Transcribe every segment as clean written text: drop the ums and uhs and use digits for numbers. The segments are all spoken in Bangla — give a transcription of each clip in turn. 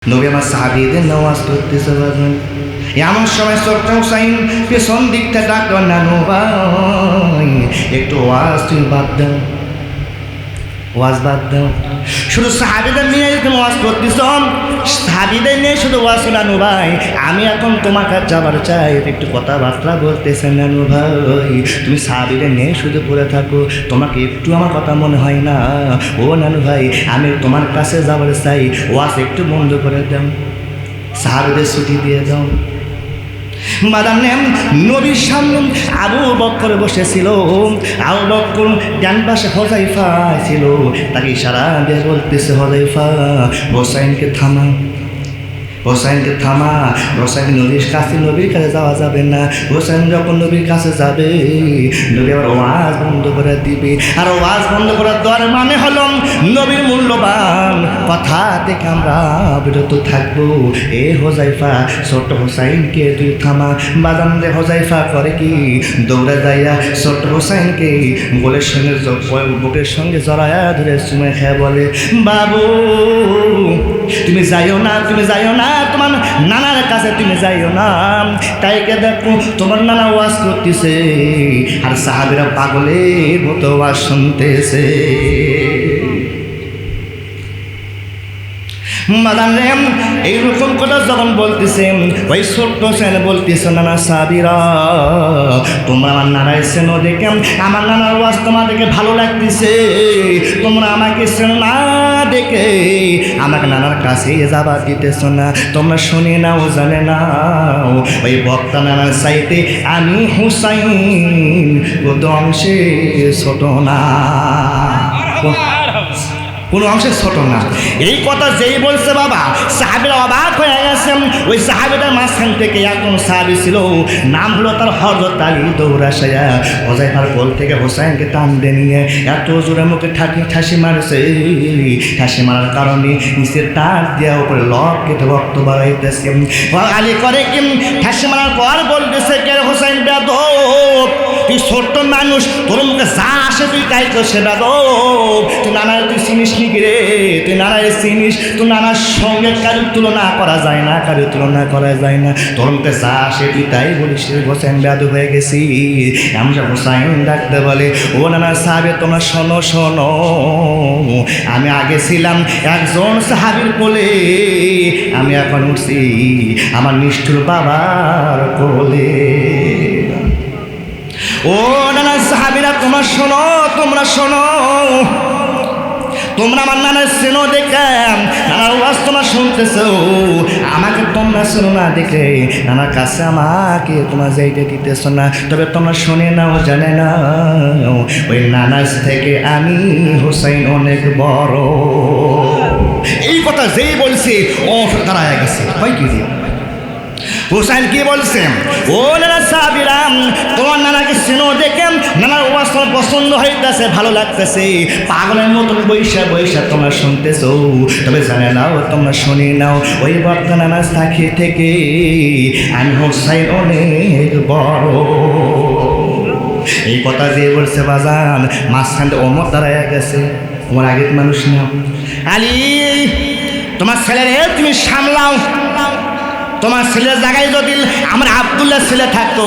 নবী আমার সাহাবীদের নামাজ পড়তেছে বাজান। এমন সময় ছোট্ট হুসাইন পেছন দিকটা ডাকলো, নানু ভাই একটু ওয়াজ তুমি বাদ দাও, ওয়াজ বাদ দাও। শুধু সাহাবীদের নিয়ে তুমি ওয়াজ করতেছ, সাহাবীদের নিয়ে শুধু ওয়াজ। নানু ভাই আমি এখন তোমার কাছে যাবার চাই, একটু কথাবার্তা বলতেছেন নানু ভাই। তুমি সাহাবীদের নিয়ে শুধু পড়ে থাকো, তোমাকে একটু আমার কথা মনে হয় না? ও নানু ভাই আমি তোমার কাছে যাবার চাই, ওয়াজ একটু বন্ধ করে দাও, সাহাবীদের ছুটি দিয়ে দাও। নবীর সামনে আবু বকর বসেছিল, আবু বকর ডান পাশে হুযায়ফা ছিল, তাকে ইশারা দিয়ে বলতেছে, হুযায়ফা হোসাইনকে থামা, হোসাইনকে থামা। হোসাইন নবীর কাছে যাওয়া যাবে না। হোসাইন যখন নবীর কাছে যাবে নবী আবার ওয়াজ বন্ধ করে দিবে, আর ওয়াজ বন্ধ করে দেওয়ার মানে হলো নবীর মূল্যবান কথা থেকে আমরা বিরত থাকবো। এ হুযায়ফা ছোট হোসাইনকে তুই থামা। বাজান রে হুযায়ফা করে কি, দৌড়ে যাইয়া ছোট হোসাইনকে বুকের সঙ্গে জড়ায়া ধরে চুমে খেয়ে বলে, বাবু তুমি যাইও না, তুমি যাইও না, তোমার নানার কাছে তুমি যাইও না। তাইকে দেখো তোমার নানা ওয়াজ করতেছে আর সাহাবীরা পাগলের মতো ওয়াজ শুনতেছে। মাদান রে এইরকম কথা যখন বলতেছে, ওই ছোট্ট ছেলে বলতেছে, নানা সাহাবীরা তোমরা আমার নানার চেনো দেখে আমার নানার ওয়াজ তোমাদেরকে ভালো লাগতেছে, তোমরা আমাকে চেনো না দেখে আমাকে নানার কাছে যাবা দিতেছ না। তোমরা শুনে নাও জানে নাও, ওই বক্তা নানার চাইতে আমি হুসাইন কত অংশে ছোট না, কোনো অংশে ছোট না। এই কথা যেই বলছে বাবা সাহাবীরা অবাক হয়ে গেছেন। ওই সাহাবীটার মাঝখান থেকে একজন সাহাবী ছিল, নাম হলো তার হযরত আলী। দৌড়া সায়া হুযায়ফার কোল থেকে হোসাইনকে টানতে নিয়ে এত জোরে মুখে ঠাসি মারছে, ঠাসি মারার কারণে নিচের টাক দেওয়া উপরে লক কেটে রক্ত বাড়াইতেছে। আলী করে কি ঠাসি মারার পর বলতেছে, কে হোসাইন বেয়াদব, তুই ছোট্ট মানুষ, তোর মুখে যা আসে তুই তাই করছে বেয়াদব, তুই নানার তুই চিনিস নি রে, তুই নানার চিনিস, তুই নানার সঙ্গে কারোর তুলনা করা যায় না, কারোর তুলনা করা যায় না, তোর মুখে যা আসে তুই তাই বলিস। হোসাইন বেয়াদব হয়ে গেছি। এমন হোসাইন ডাকতে বলে, ও নানা সাহাবে তোমরা শোনো শোনো, আমি আগে ছিলাম একজন সাহাবীর কোলে, আমি এখন উঠছি আমার নিষ্ঠুর বাবার কোলে। ও নানা সাহাবীরা তোমরা শোনো, তোমরা শোনো, তোমরা আমার নানার চেনো দেখে নানার ওয়াজ তোমরা শুনতেছো, আমাকে তোমরা চেনো না দেখে নানার কাছে আমাকে তোমরা যাইতে দিতেছ না। তবে তোমরা শুনে নাও জানে না, ওই নানার থেকে আমি হোসাইন অনেক বড়। এই কথা যেই বলছে ও দাঁড়ায় গেছে, হয় কি হোসাইন কি বলছেন, ও নানা সাহাবীরা তোমার নানাকে চেনো দেখে নানার ওয়াজ তোমার পছন্দ হইতেছে, ভালো লাগতেছে, পাগলের মতন বৈশা বৈশা তোমরা শুনতেছো। তবে জানে নাও, তোমরা শুনে নাও, ওই বক্তা নানার সাক্ষী থেকে আমি হোসাইন অনেক বড়। এই কথা যে বলছে বাজান মাঝখানে ওমর দাঁড়ায় গেছে। ওমর আগের মানুষ না। আলী তোমার ছেলেরে তুমি সামলাও, তোমার ছেলের জায়গায় যদি আমার আব্দুল্লাহ ছেলে থাকতো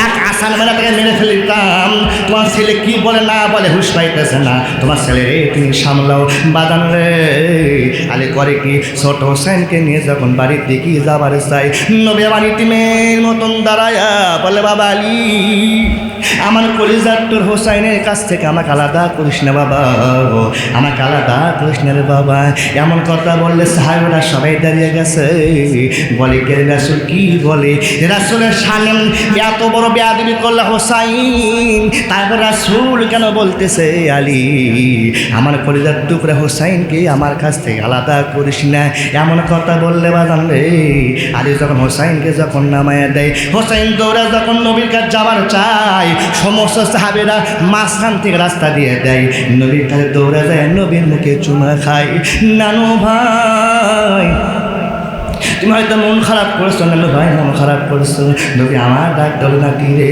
এক আসান মেলা তাকে মেরে ফেলে দিতাম। তোমার ছেলে কি বলে না বলে হুঁশ পাইতেছে না, তোমার ছেলে রে তুমি সামলাও। বাদান রে আলী করে কি, ছোট হোসেনকে নিয়ে যখন বাড়ির দিকে যাবার চাই, নবী আমার ইতিমের মতন দাঁড়ায়া বলে, বাবা আলী আমার কলিজার তোর হোসাইনের কাছ থেকে আমাকে আলাদা করিস না বাবা, আমাকে আলাদা করিস না রে বাবা। এমন কথা বললে সাহাবীরা সবাই দাঁড়িয়ে গেছে। বলে কে রাসূল কি বলে, রাসূলের সামনে এত বড় বেয়াদবি করলে হোসাইন, তারপর রাসূল কেন বলতেছে আলী আমার কলিজার টুকরা হোসাইনকে আমার কাছ থেকে আলাদা করিস না। এমন কথা বললে বাজান রে আলী যখন হোসাইনকে যখন নামায়া দেয়, হোসাইন দৌড়া যখন নবীর কাছে যাবার চায়, সমস্ত সাহাবীরা মাঝখান থেকে রাস্তা দিয়ে দেয়, নবীর কাছে দৌড়া যায়, নবীর মুখে চুমা খায়। নানু ভাই তুমি হয়তো মন খারাপ করেছো, নানু ভাই মন খারাপ করেছো। নবী আমার ডাক দিল না কি রে,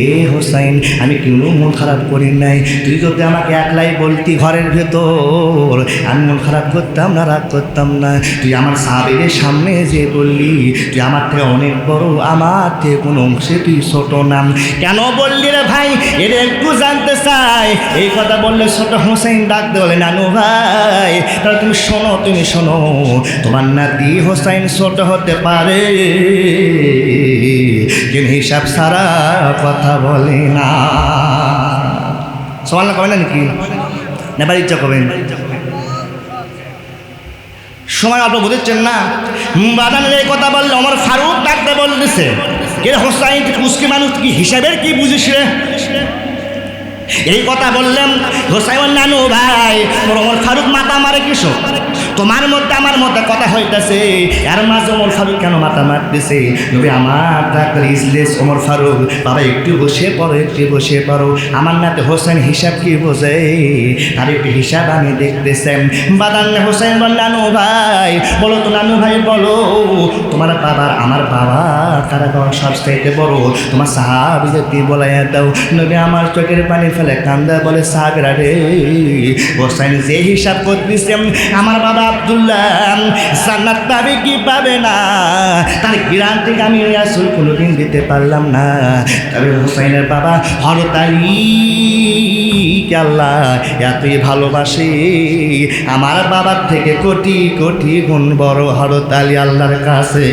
এ হোসাইন আমি কেউ মন খারাপ করি নাই, তুই যদি আমাকে একলাই বলতি ঘরের ভেতর আমি মন খারাপ করতাম না, রাগ করতাম না। তুই আমার সাহাবীদের সামনে যে বললি তুই আমার থেকে অনেক বড়, আমার থেকে কোনো অংশে তুই ছোট নাম, কেন বললি রে ভাই? এটা একটু জানতে চাই। এই কথা বললে ছোট হোসেন ডাক দিয়ে বলে নানু ভাই তাহলে তুমি শোনো, তুমি শোনো, তোমার নাতি হোসেন ছোট হতে পারে কিন্তু হিসাব ছাড়া কথা বলে না। সবাই না কবে না নাকি নেবার ইচ্ছা করবেন? সময় অল্প বুঝেছেন না? বাদানের এই কথা বললে ওমর ফারুক ডাকতে বলতেছে এর হোসাইন মুসলিম মানুষ কি হিসাবের কি বুঝিস রে? এই কথা বললেন হোসাইন নানু ভাই ওমর ফারুক মাথা মারে কিসব? তোমার মধ্যে আমার মধ্যে কথা হইতেছে, এর মাঝে ওমর ফারুক কেন মাথা মারতেছে? নবী আমার ডাক্তার ইসলেস ওমর ফারুক বাবা একটু বসে পড়ো, একটু বসে পড়ো, আমার নাতে হোসেন হিসাব কি বোঝে তার একটু হিসাব আমি দেখতেছেন। বাদান হোসেন বল নানু ভাই বলো তো, নানু ভাই বলো তোমার বাবার আমার বাবা কারা বাবা সব চাইতে বড়, তোমার সাহাবীদের দিয়ে বলাইয়া দাও। নবী আমার চোখের পানি ফেলে কান্দা বলে সাহাবীরা রে হোসেন যে হিসাব করতেছেন আমার বাবা আব্দুল্লাহ জান্নাত পাবে কি পাবে না তার গ্রাম থেকে আমি রাসূল কোনোদিন দিতে পারলাম না, তবে হোসেনের বাবা হযরত আলীকে আল্লাহ এতই ভালোবাসে, আমার বাবার থেকে কোটি কোটি গুণ বড় হযরত আলী আল্লাহর কাছে।